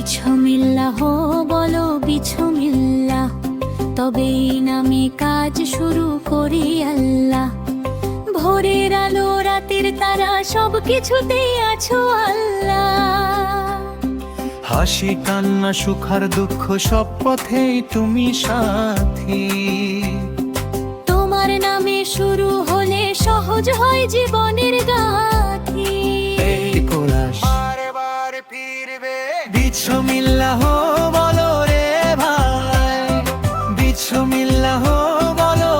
বিছমিল্লাহ বলো বিছমিল্লাহ, তবেই নামে কাজ শুরু করি আল্লাহ। ভোরের আলো রাতের তারা সবকিছুতেই আছো আল্লাহ। হাসি কান্না সুখ আর দুঃখ সব পথেই তুমি সাথী। তোমার নামে শুরু হলে সহজ হয় জীবনের গাথি। বারবার ফিরবে বিছমিল্লাহ বলো রে ভাই, বিছমিল্লাহ বলো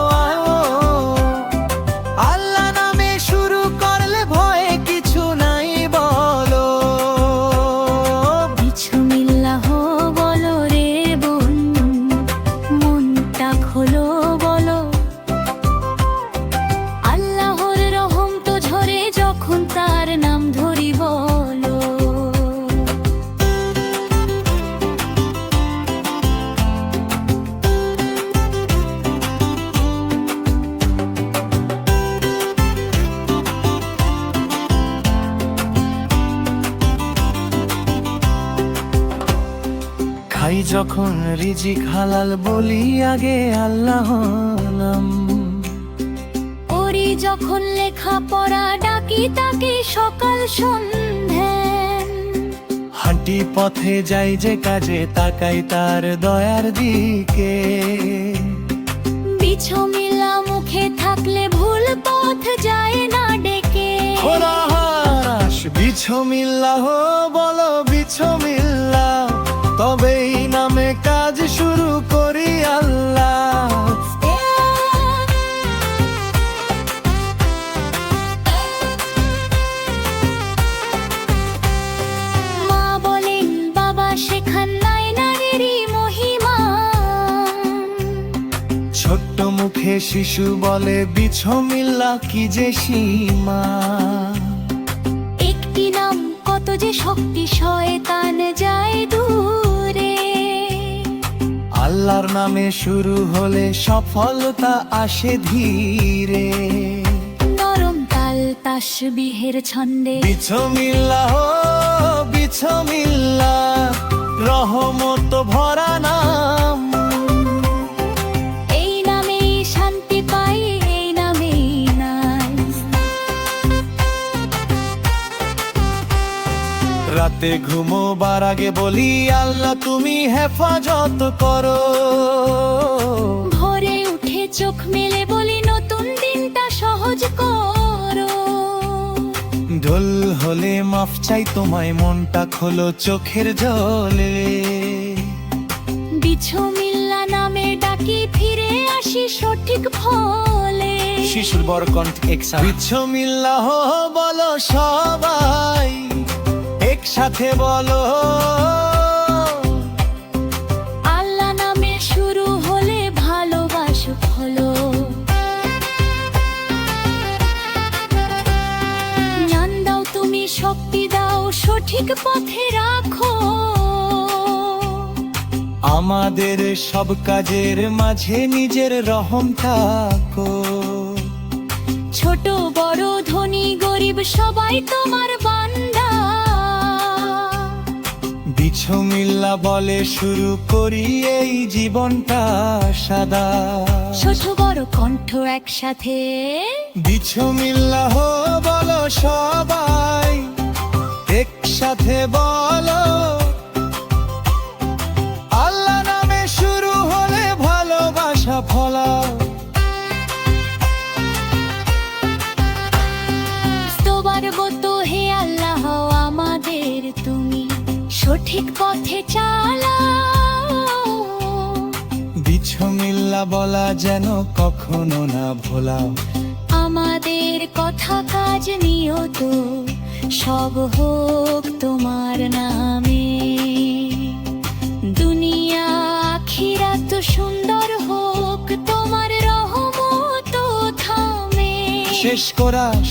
আল্লাহ নামে শুরু করলে ভয়ে কিছু নাই বলো। বিছমিল্লাহ বলো রে বোন, মনটা খোলো বলো। আল্লাহর রহম তো ঝরে যখন তার নাম ধরি বলো। খাই যখন রিজিক হালাল বলি আগে আল্লাহ নাম। ওরি যখন লেখা পড়া ডাকি তাকে সকাল সন্ধ্যা। হাঁটি পথে যাই যে কাজে তাকাই তার দয়ার দিকে। বিছমিল্লাহ মুখে থাকলে ভুল পথ যায় না ডেকে। খোদা হারাস বিছমিল্লাহ বলো বিছমিল্লাহ, তবেই নামে কাজ শুরু করি আল্লাহ। মা বলেন বাবা শেখান নাই নারীরই মহিমা। ছোট্ট মুখে শিশু বলে বিছমিল্লাহ কি যে সীমা। একটি নাম কত যে শক্তি, শয়তান যায় দূরে। আল্লাহর নামে শুরু হলে সফলতা আসে ধীরে। নরম তাল তাসবিহের ছন্দে বিছমিল্লাহ বিছমিল্লাহ রহমত ভরা নাম। এই নামেই শান্তি পাই, এই নামেই নাই। রাতে ঘুমোবার আগে বলি আল্লাহ তুমি হেফাজত করো। ভোরে উঠে চোখ মেলে বলি নতুন দিনটা সহজ করো। ঢোল হলে মাফ চাই তোমায়, মনটা খোলো চোখের জলে। বিছমিল্লাহ নামে ডাকি ফিরে আসি সঠিক ফলে। শিশুর বড় কণ্ঠ একসাথে বিছমিল্লাহ বলো সবাই, একসাথে বলো। আল্লাহ নামে শুরু হলে ভালোবাসো হলো। জ্ঞান দাও তুমি, শক্তি দাও, সঠিক পথে রাখো। আমাদের সব কাজের মাঝে নিজের রহম থাকো। ছোট বড় ধনী গরিব সবাই তোমার বান্দা। বিছমিল্লাহ বলে শুরু করি এই জীবনটা সাদা। ছোট বড় কণ্ঠ একসাথে বিছমিল্লাহ বলো সবাই, একসাথে বলো। আল্লাহ নামে শুরু হলে ভালোবাসা ফলাও। তোবার গতো হে আল্লাহ আমাদের তুমি সঠিক পথে চালাও। বিছমিল্লাহ বলা যেন কখনো না ভোলাও। আমাদের কথা কাজ নিয়ত সব হোক তোমার নামে। দুনিয়া আখিরাত সুন্দর হোক তোমার রহমত থামে। শেষ করাস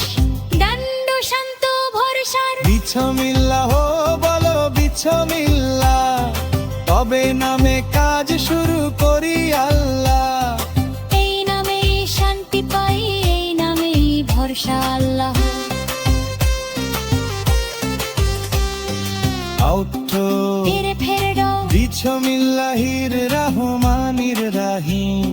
দণ্ড শান্ত ভরসার বিছমিল্লাহ বলো বিছমিল্লাহ, তবে নামে কাজ শুরু করি আল্লাহ। এই নামেই শান্তি পাই, এই নামেই ভরসা আল্লাহ। আউট ফিরে বিসমিল্লাহির রহমানির রাহিম